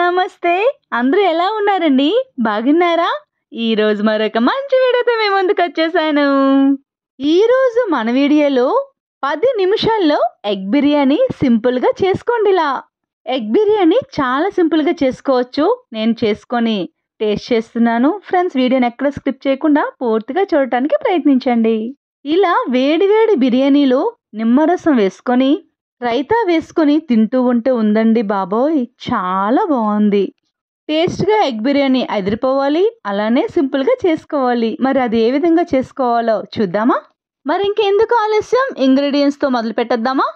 నమస్తే. అందరూ ఎలా ఉన్నారండి? బాగున్నారా? ఈరోజు మరొక మంచి వీడియోతో మీ ముందుకొచ్చేసాను. ఈరోజు మన వీడియోలో 10 నిమిషాల్లో ఎగ్ బిర్యానీ సింపుల్‌గా చేసుకోండిలా. ఎగ్ బిర్యానీ చాలా సింపుల్‌గా చేసుకోవచ్చు. నేను చేసుకొని టేస్ట్ చేస్తున్నాను. ఫ్రెండ్స్, వీడియోని ఎక్కడ స్కిప్ చేయకుండా పూర్తిగా చూడటానికి ప్రయత్నించండి. ఇలా వేడి వేడి బిర్యానీలో నిమ్మరసం వేసుకొని రైతా వేసుకొని తింటూ ఉంటే ఉందండి బాబోయ్, చాలా బాగుంది. టేస్ట్గా ఎగ్ బిర్యానీ అదిరిపోవాలి, అలానే సింపుల్గా చేసుకోవాలి. మరి అది ఏ విధంగా చేసుకోవాలో చూద్దామా? మరి ఇంకెందుకు ఆలస్యం, ఇంగ్రీడియంట్స్తో మొదలు పెట్టేద్దామా?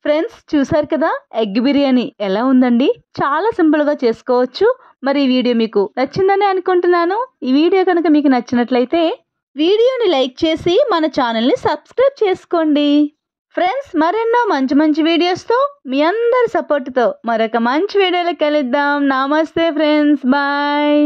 ఫ్రెండ్స్, చూసారు కదా ఎగ్ బిర్యానీ ఎలా ఉందండి? చాలా సింపుల్గా చేసుకోవచ్చు. మరి ఈ వీడియో మీకు నచ్చిందని అనుకుంటున్నాను. ఈ వీడియో కనుక మీకు నచ్చినట్లయితే వీడియోని లైక్ చేసి మన ఛానల్ని సబ్స్క్రైబ్ చేసుకోండి. ఫ్రెండ్స్, మరెన్నో మంచి మంచి వీడియోస్తో మీ అందరి సపోర్ట్తో మరొక మంచి వీడియోలో కలుద్దాం. నమస్తే ఫ్రెండ్స్, బాయ్.